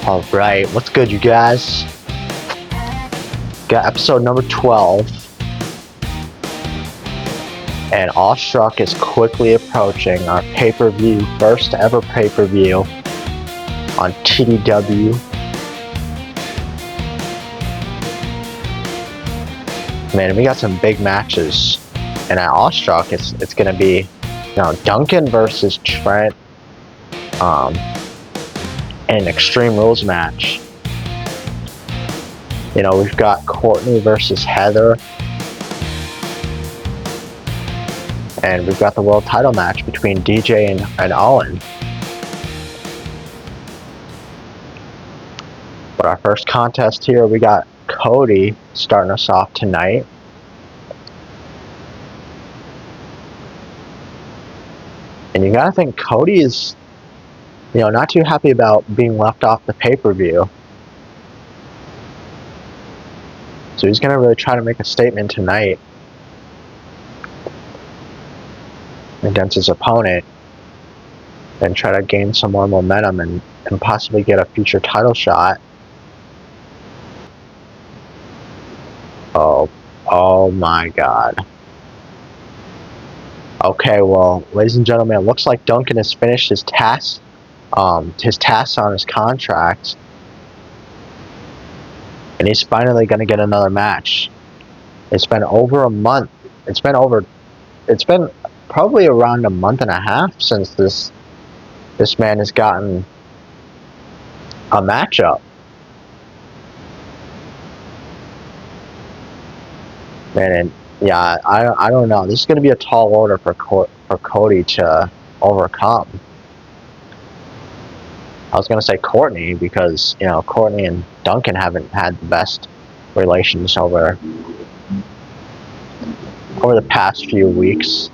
Alright, what's good, you guys? Got episode number 12. And AWESTRUCK is quickly approaching our pay-per-view, first ever pay-per-view on TDW. Man, we got some big matches. And at AWESTRUCK, it's going to be, Duncan versus Trent. An Extreme Rules match. We've got Courtney versus Heather. And we've got the world title match between DJ and Owen. But our first contest here, we got Cody starting us off tonight. And you gotta think Cody is, not too happy about being left off the pay-per-view. So he's gonna really try to make a statement tonight against his opponent and try to gain some more momentum and possibly get a future title shot. Oh my God. Okay, well, ladies and gentlemen, it looks like Duncan has finished his tasks on his contract, and he's finally going to get another match. It's been over a month. It's been probably around a month and a half since this man has gotten a matchup. Man, and yeah, I don't know. This is going to be a tall order for Cody to overcome. I was going to say Courtney because, Courtney and Duncan haven't had the best relations over the past few weeks.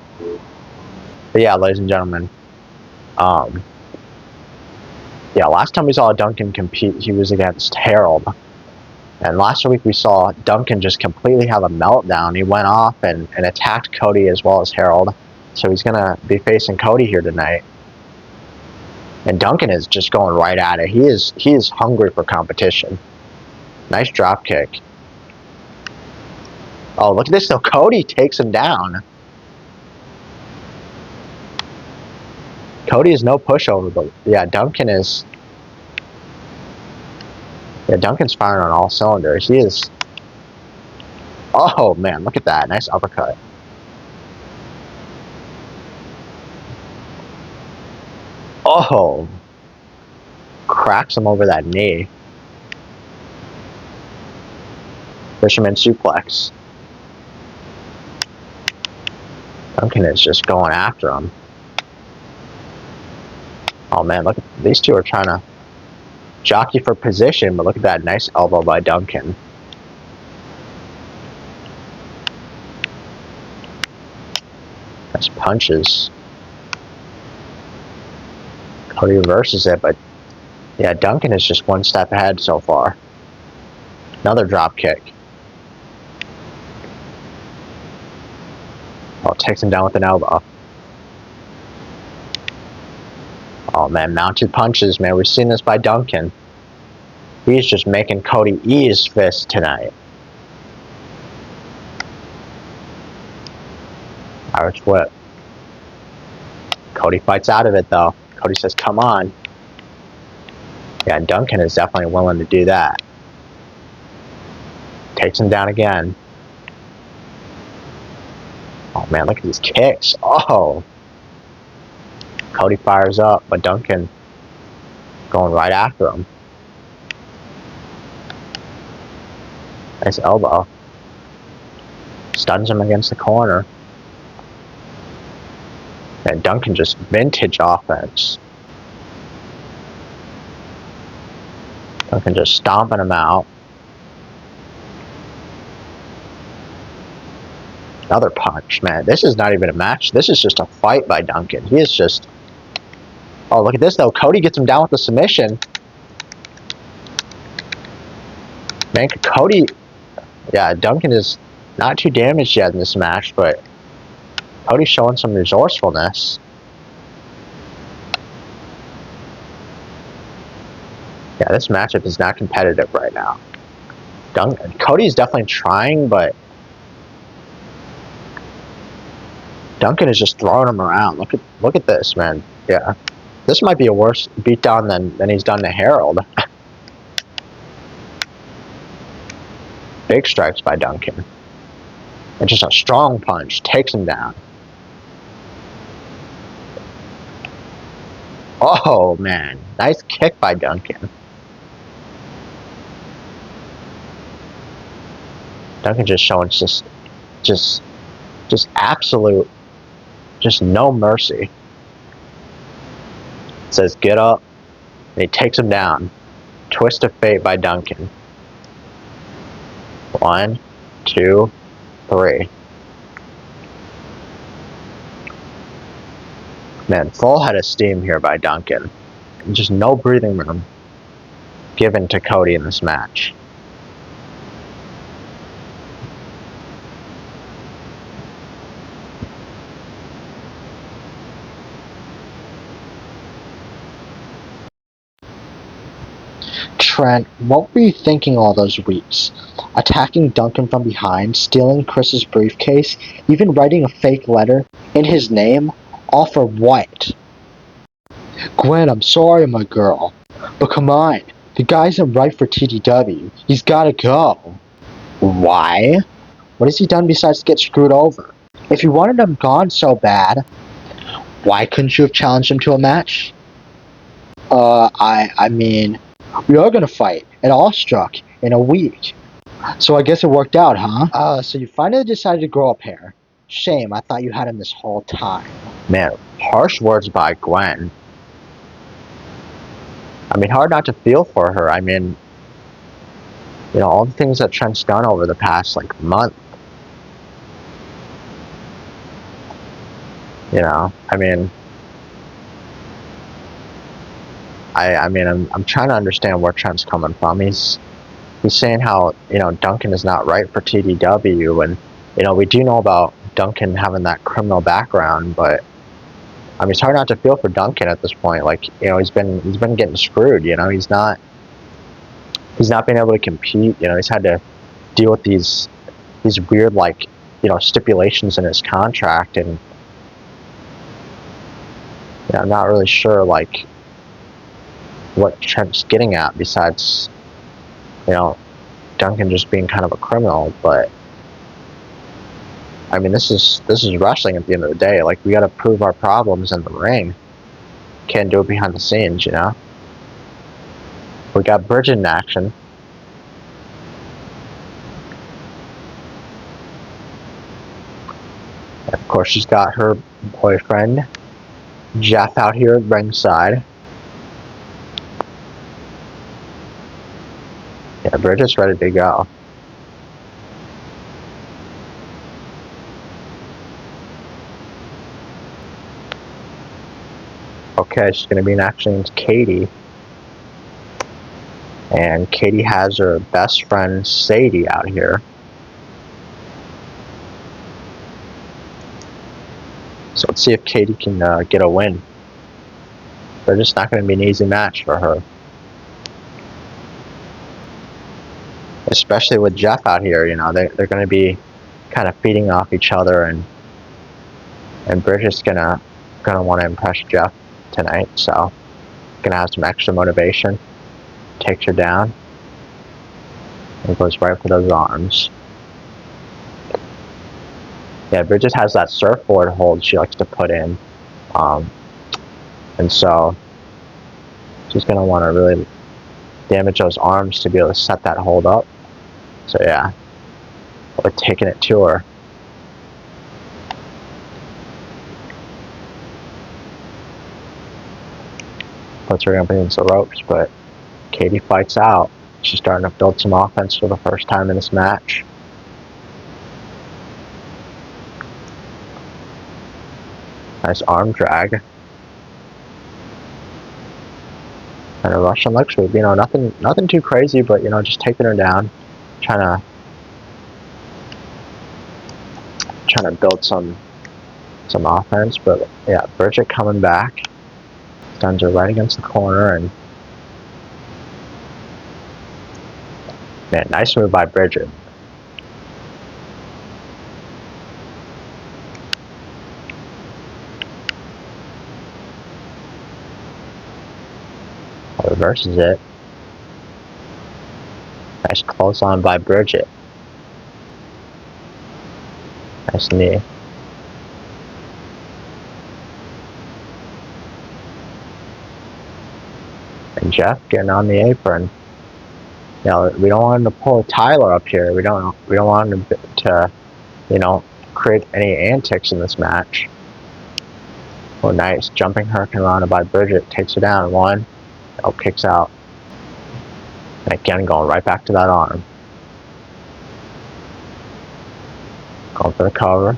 But yeah, ladies and gentlemen, last time we saw Duncan compete, he was against Harold. And last week we saw Duncan just completely have a meltdown. He went off and attacked Cody as well as Harold. So he's going to be facing Cody here tonight. And Duncan is just going right at it. He is hungry for competition. Nice drop kick. Oh, look at this though. Cody takes him down. Cody is no pushover, but yeah, Duncan's firing on all cylinders. He is. Oh man, look at that. Nice uppercut. Oh, cracks him over that knee. Fisherman suplex. Duncan is just going after him. Oh man, look, these two are trying to jockey for position, but look at that nice elbow by Duncan. Nice punches. Cody reverses it, but yeah, Duncan is just one step ahead so far. Another drop kick. Oh, takes him down with an elbow. Oh man, mounted punches, man. We've seen this by Duncan. He's just making Cody eat his fist tonight. Irish whip. Cody fights out of it though. Cody says, come on. Yeah, Duncan is definitely willing to do that. Takes him down again. Oh man, look at these kicks. Oh. Cody fires up, but Duncan going right after him. Nice elbow. Stuns him against the corner. And Duncan just vintage offense. Duncan just stomping him out. Another punch, man. This is not even a match. This is just a fight by Duncan. He is just... Oh, look at this, though. Cody gets him down with the submission. Man, Cody... Yeah, Duncan is not too damaged yet in this match, but Cody's showing some resourcefulness. Yeah, this matchup is not competitive right now. Cody's definitely trying, but Duncan is just throwing him around. Look at this, man. Yeah, this might be a worse beatdown than he's done to Harold. Big strikes by Duncan. And just a strong punch takes him down. Oh man, nice kick by Duncan. Duncan just showing just absolute, just no mercy. Says get up, and he takes him down. Twist of fate by Duncan. 1, 2, 3. Man, full head of steam here by Duncan. Just no breathing room given to Cody in this match. Trent, what were you thinking all those weeks? Attacking Duncan from behind, stealing Chris's briefcase, even writing a fake letter in his name? All for what? Gwen, I'm sorry, my girl. But come on, the guy isn't right for TDW. He's gotta go. Why? What has he done besides get screwed over? If you wanted him gone so bad, why couldn't you have challenged him to a match? I mean, we are gonna fight at AWESTRUCK in a week. So I guess it worked out, huh? So you finally decided to grow up here. Shame, I thought you had him this whole time. Man, harsh words by Gwen. I mean, hard not to feel for her. I mean, you know, all the things that Trent's done over the past, like, month. You know, I mean, I'm trying to understand where Trent's coming from. He's saying how, you know, Duncan is not right for TDW, and, you know, we do know about Duncan having that criminal background, but I mean, it's hard not to feel for Duncan at this point. Like, you know, he's been getting screwed. You know, he's not been able to compete. You know, he's had to deal with these weird, like, you know, stipulations in his contract, and you know, I'm not really sure, like, what Trent's getting at besides, you know, Duncan just being kind of a criminal. But I mean, this is wrestling at the end of the day. Like, we got to prove our problems in the ring. Can't do it behind the scenes, you know. We got Bridgette in action. And of course, she's got her boyfriend Jeff out here at ringside. Yeah, Bridgette's ready to go. Okay, she's going to be in action against Katie. And Katie has her best friend Sadie out here. So let's see if Katie can get a win. They're just not going to be an easy match for her. Especially with Jeff out here, you know, they're going to be kind of feeding off each other, and Bridgette's gonna want to impress Jeff tonight, so gonna have some extra motivation. Takes her down and goes right for those arms. Yeah, Bridgette has that surfboard hold she likes to put in, and so she's gonna want to really damage those arms to be able to set that hold up. So yeah, we're taking it to her. Puts her up against the ropes, but Katie fights out. She's starting to build some offense for the first time in this match. Nice arm drag. And a Russian leg sweep. You know, nothing too crazy, but you know, just taking her down, trying to build some offense. But yeah, Bridgette coming back, stuns her right against the corner, and Man, nice move by Bridgette. Reverses it. Nice close on by Bridgette. Nice knee. And Jeff getting on the apron. You know, we don't want him to pull Tyler up here. We don't want him to, you know, create any antics in this match. Oh, nice. Jumping Hurricane Rana by Bridgette. Takes her down. One. Oh, kicks out. And again, going right back to that arm. Going for the cover.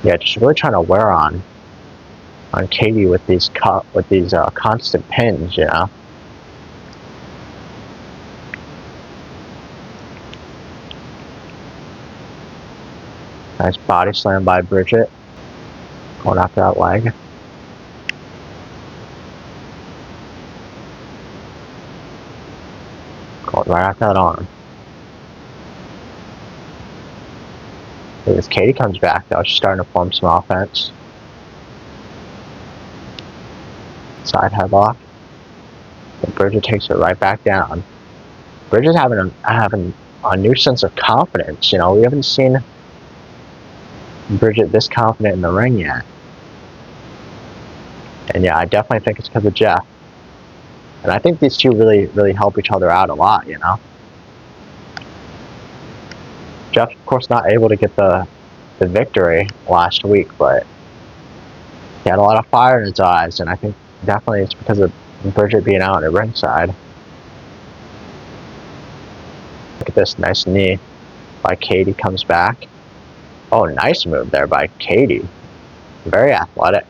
Yeah, just really trying to wear on Katie with these constant pins, you know. Nice body slam by Bridgette. Going after that leg. Going right after that arm. As Katie comes back, though, she's starting to form some offense. Side headlock. And Bridgette takes it right back down. Bridgette's having a new sense of confidence. You know, we haven't seen Bridgette this confident in the ring yet. And yeah, I definitely think it's because of Jeff. And I think these two really help each other out a lot, you know. Jeff, of course, not able to get the victory last week, but he had a lot of fire in his eyes, and I think definitely it's because of Bridgette being out at ringside. Look at this nice knee by Katie, comes back. Oh, nice move there by Katie. Very athletic.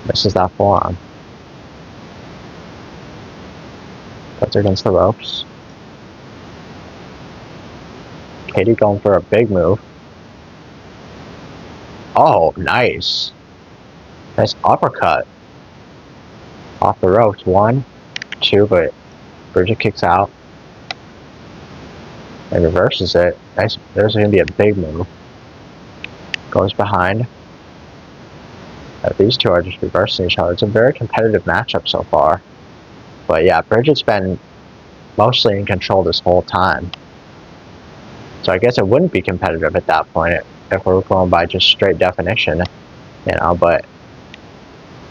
Misses that forearm. Puts her against the ropes. Katie going for a big move. Oh, nice. Nice uppercut. Off the ropes. 1, 2, but Bridgette kicks out. And reverses it. Nice. There's going to be a big move. Goes behind. These two are just reversing each other. It's a very competitive matchup so far. But yeah, Bridgette's been mostly in control this whole time. So I guess it wouldn't be competitive at that point if we were going by just straight definition, you know. But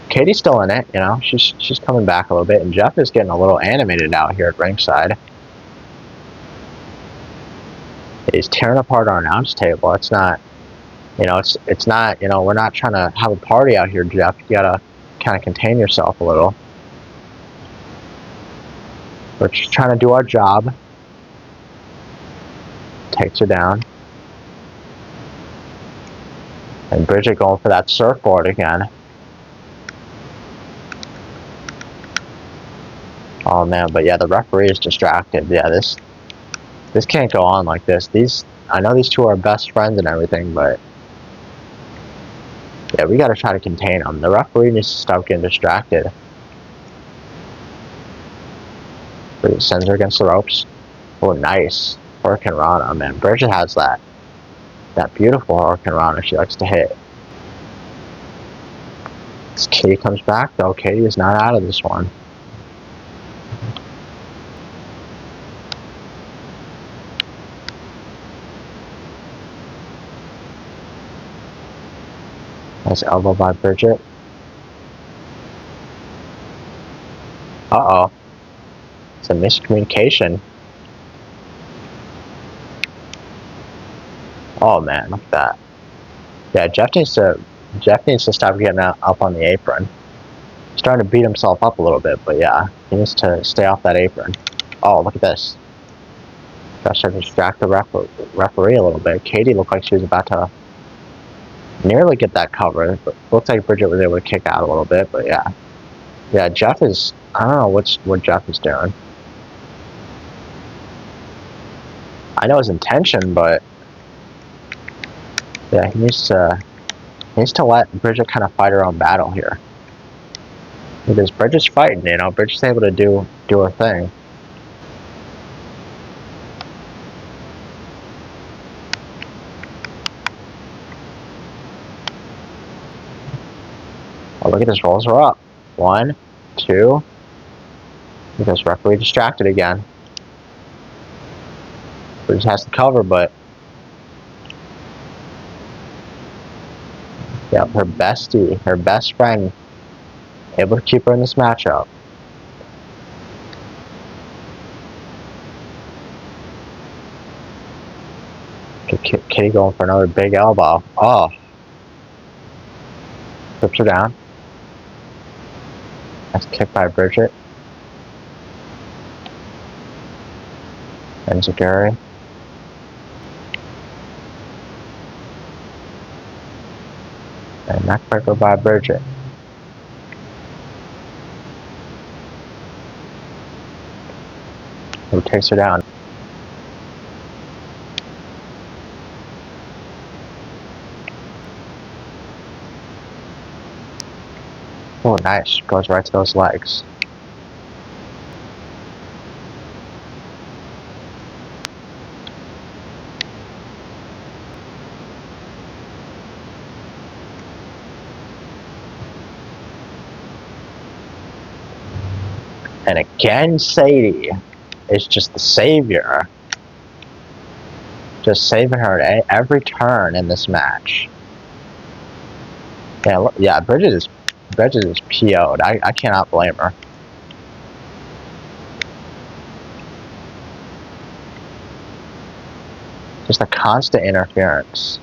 Katie's still in it, you know. She's coming back a little bit, and Jeff is getting a little animated out here at ringside. He's tearing apart our announce table. It's not, you know, it's not, you know, we're not trying to have a party out here, Jeff. You gotta kind of contain yourself a little. We're just trying to do our job. Takes her down. And Bridgette going for that surfboard again. Oh man, but yeah, the referee is distracted. Yeah, this can't go on like this. I know these two are best friends and everything, but yeah, we gotta try to contain them. The referee needs to stop getting distracted. Bridgette sends her against the ropes. Oh, nice. Hurricane Rana, man. Bridgette has that beautiful Hurricane Rana she likes to hit. As Katie comes back, though, Katie is not out of this one. Nice elbow by Bridgette. Uh-oh. It's a miscommunication. Oh man, look at that. Yeah, Jeff needs to stop getting up on the apron. He's starting to beat himself up a little bit, but yeah, he needs to stay off that apron. Oh, look at this. Jeff started to distract the referee a little bit. Katie looked like she was about to nearly get that cover. But looks like Bridgette was able to kick out a little bit, but yeah. Yeah, Jeff is, I don't know what Jeff is doing. I know his intention, but yeah, he needs to He needs to let Bridgette kind of fight her own battle here. Because Bridgette's fighting, you know, Bridgette's able to do her thing. Oh, look at this, rolls her up. 1, 2. Because referee distracted again. Bridgette has to cover, but yeah, her bestie, her best friend, able to keep her in this matchup. Kitty going for another big elbow. Oh. Flips her down. That's kicked by Bridgette. Enziguri. And neckbreaker by Bridgette. Who takes her down. Oh, nice. Goes right to those legs. And again, Sadie is just the savior. Just saving her at every turn in this match. Yeah, yeah, Bridgette is PO'd. I cannot blame her. Just a constant interference.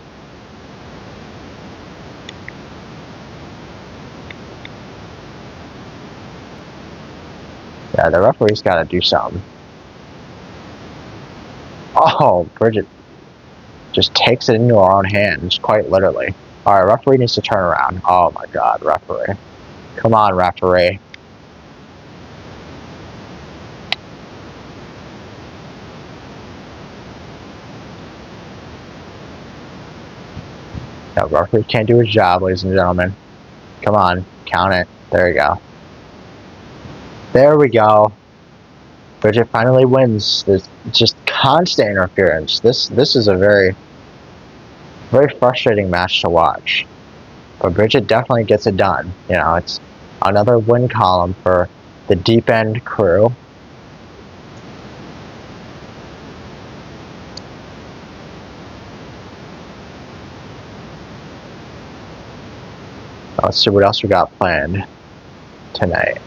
Yeah, the referee's got to do something. Oh, Bridgette just takes it into her own hands, quite literally. Alright, referee needs to turn around. Oh my god, referee. Come on, referee. No, referee can't do his job, ladies and gentlemen. Come on, count it. There you go. There we go. Bridgette finally wins. It's just constant interference. This is a very frustrating match to watch. But Bridgette definitely gets it done. You know, it's another win column for the Deep End crew. Let's see what else we got planned tonight.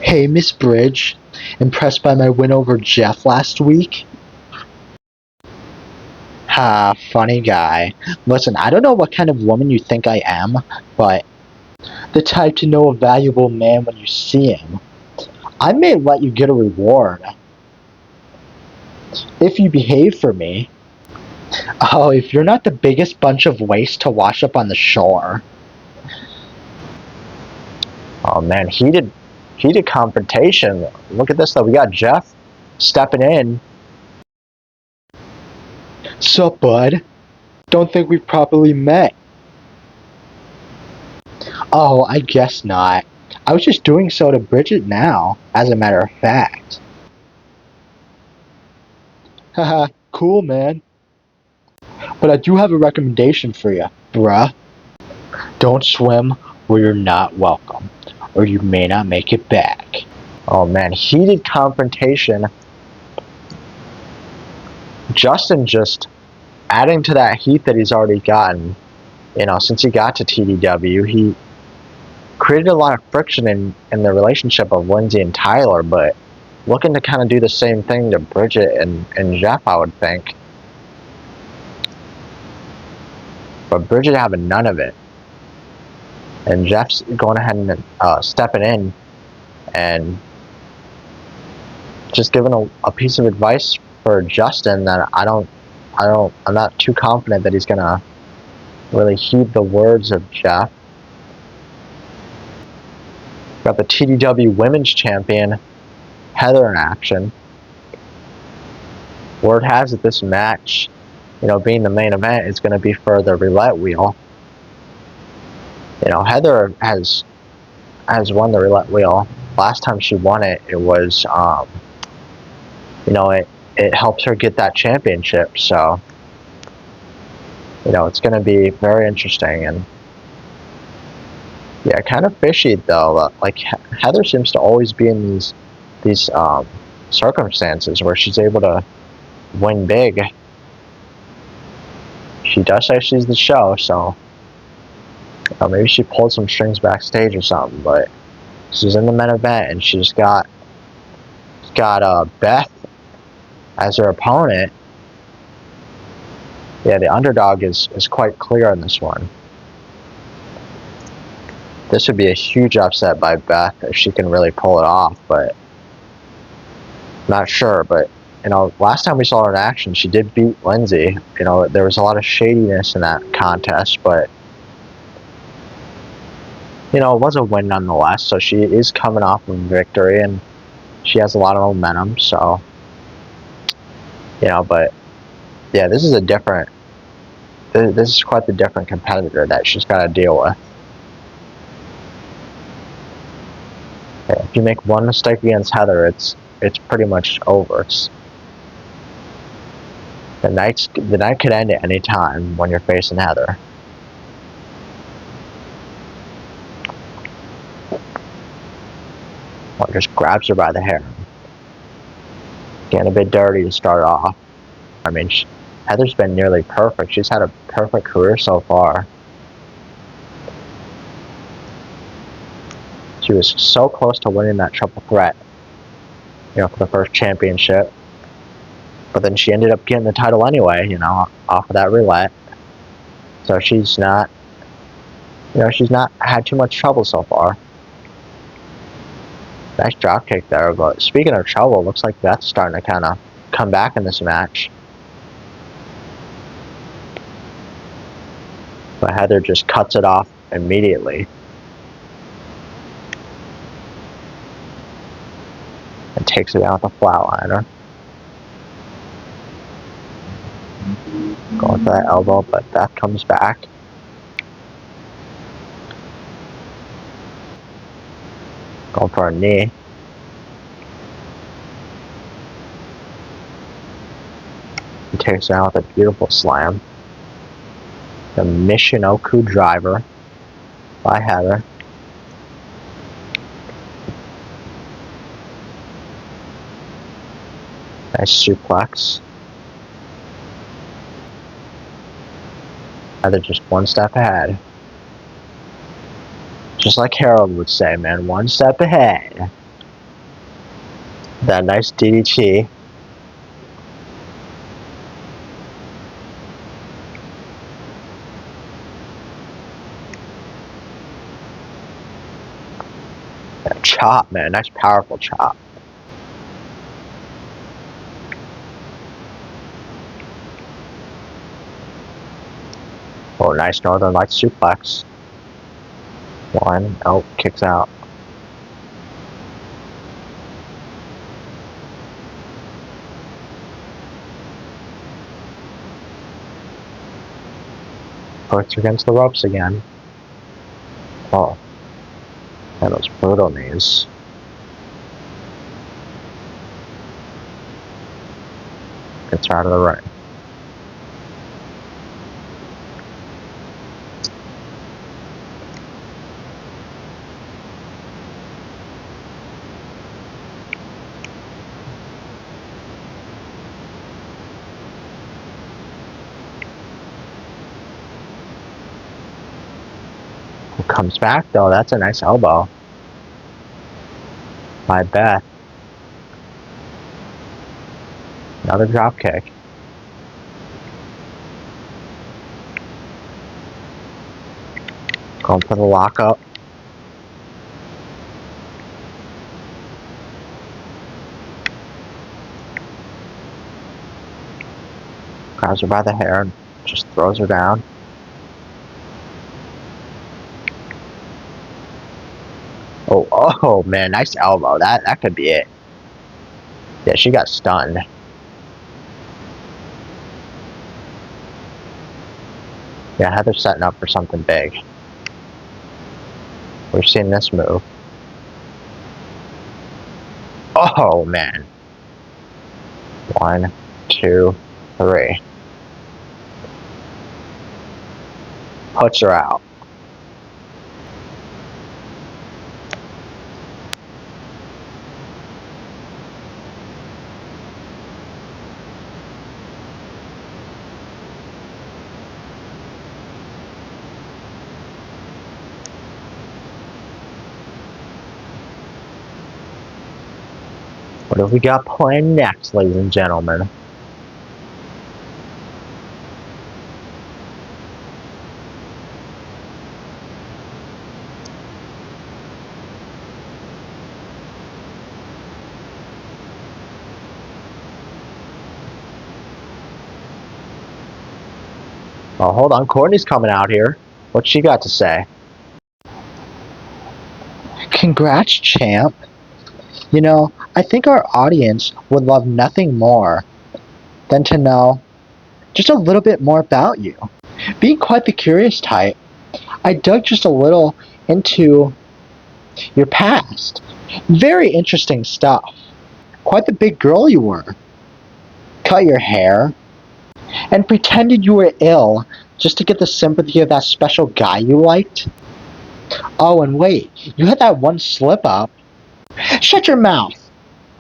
Hey, Miss Bridge. Impressed by my win over Jeff last week? Ha, funny guy. Listen, I don't know what kind of woman you think I am, but The type to know a valuable man when you see him. I may let you get a reward. If you behave for me. Oh, if you're not the biggest bunch of waste to wash up on the shore. Oh man, heated confrontation. Look at this though, we got Jeff stepping in. Sup, bud? Don't think we've properly met. Oh, I guess not. I was just doing so to Bridgette now, as a matter of fact. Haha, cool, man. But I do have a recommendation for you, bruh. Don't swim where you're not welcome, or you may not make it back. Oh man, heated confrontation. Justin just adding to that heat that he's already gotten. You know, since he got to TDW, he created a lot of friction in the relationship of Lindsay and Tyler, but looking to kind of do the same thing to Bridgette and Jeff, I would think. But Bridgette having none of it. And Jeff's going ahead and stepping in and just giving a piece of advice for Justin that I'm not too confident that he's gonna really heed the words of Jeff. Got the TDW Women's Champion, Heather, in action. Word has it this match being the main event is going to be for the roulette wheel. Heather has won the roulette wheel. Last time she won it, it was, it helps her get that championship. So, it's going to be very interesting. And yeah, kind of fishy though. Like Heather seems to always be in these circumstances where she's able to win big. She does say she's the show, so maybe she pulled some strings backstage or something. But she's in the main event, and she's got Beth as her opponent. Yeah, the underdog is quite clear in this one. This would be a huge upset by Beth if she can really pull it off, but not sure. But last time we saw her in action, she did beat Lindsay. There was a lot of shadiness in that contest, but it was a win nonetheless. So she is coming off of victory, and she has a lot of momentum. So but yeah, this is quite the different competitor that she's got to deal with. If you make one mistake against Heather, it's pretty much over. The night could end at any time when you're facing Heather. Well, just grabs her by the hair. Getting a bit dirty to start off. I mean, Heather's been nearly perfect. She's had a perfect career so far. She was so close to winning that triple threat, for the first championship. But then she ended up getting the title anyway, off of that roulette. So she's not had too much trouble so far. Nice dropkick there, but speaking of trouble, looks like Beth's starting to kind of come back in this match. But Heather just cuts it off immediately. And takes it out with a flatliner. Going for that elbow, but Beth comes back. Going for a knee. He takes it out with a beautiful slam. The Michinoku driver by Heather. Nice suplex. Heather just one step ahead. Just like Harold would say, man, one step ahead. That nice DDT. That chop, man, nice powerful chop. Oh, nice Northern Lights suplex. One, oh, kicks out. Puts against the ropes again. Oh. And those brutal knees. Gets her out of the ring. Comes back though, that's a nice elbow by Beth. Another drop kick. Going for the lockup. Grabs her by the hair and just throws her down. Oh man, nice elbow. That could be it. Yeah, she got stunned. Yeah, Heather's setting up for something big. We've seen this move. Oh, man. 1, 2, 3. Puts her out. What have we got planned next, ladies and gentlemen? Oh, hold on. Courtney's coming out here. What's she got to say? Congrats, champ. You know, I think our audience would love nothing more than to know just a little bit more about you. Being quite the curious type, I dug just a little into your past. Very interesting stuff. Quite the big girl you were. Cut your hair and pretended you were ill just to get the sympathy of that special guy you liked. Oh, and wait, you had that one slip up. Shut your mouth.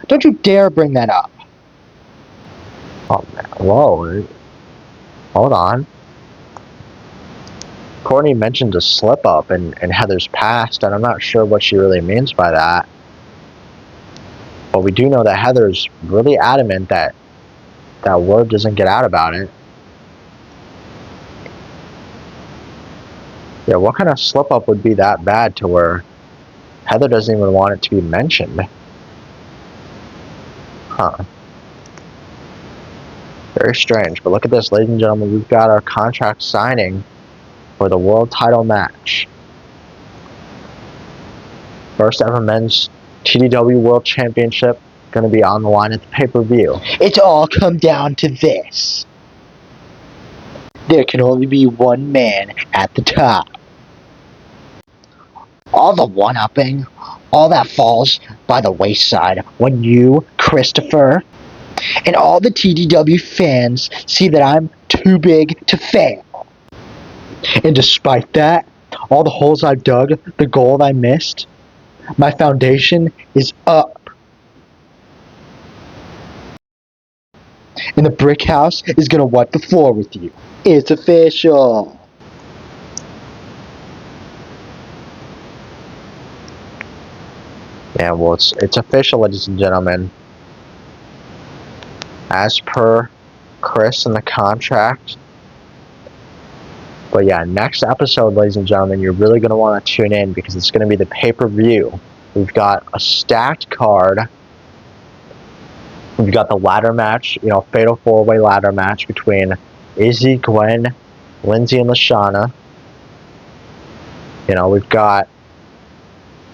Don't you dare bring that up. Oh, man. Whoa. Hold on. Courtney mentioned a slip up in Heather's past, and I'm not sure what she really means by that. But we do know that Heather's really adamant that that word doesn't get out about it. Yeah, what kind of slip up would be that bad to where Heather doesn't even want it to be mentioned? Huh. Very strange. But look at this, ladies and gentlemen. We've got our contract signing for the world title match. First ever men's TDW World Championship going to be on the line at the pay-per-view. It's all come down to this. There can only be one man at the top. All the one-upping, all that falls by the wayside when you, Christopher, and all the TDW fans see that I'm too big to fail. And despite that, all the holes I've dug, the gold I missed, my foundation is up. And the brick house is gonna wipe the floor with you. It's official. Yeah, well, it's official, ladies and gentlemen. As per Chris in the contract. But yeah, next episode, ladies and gentlemen, you're really going to want to tune in because it's going to be the pay-per-view. We've got a stacked card. We've got the ladder match, fatal four-way ladder match between Izzy, Gwen, Lindsay, and Lashana. We've got,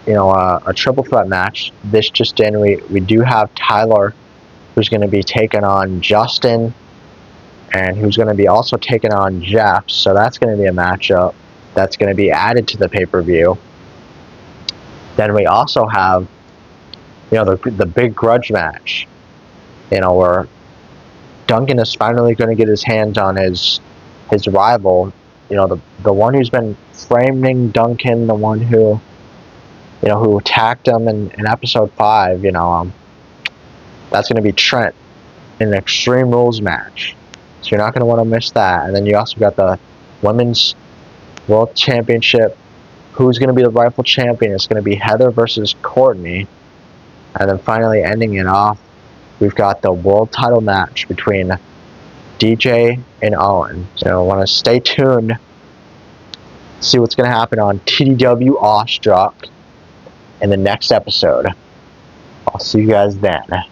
a triple threat match. This just in, we do have Tyler, who's going to be taking on Justin, and who's going to be also taking on Jeff. So that's going to be a matchup that's going to be added to the pay-per-view. Then we also have, the big grudge match, where Duncan is finally going to get his hands on his rival, the one who's been framing Duncan, the one who attacked him in episode 5, that's going to be Trent in an Extreme Rules match. So you're not going to want to miss that. And then you also got the Women's World Championship. Who's going to be the rightful champion? It's going to be Heather versus Courtney. And then finally ending it off, we've got the world title match between DJ and Owen. So I want to stay tuned, see what's going to happen on TDW AWESTRUCK in the next episode. I'll see you guys then.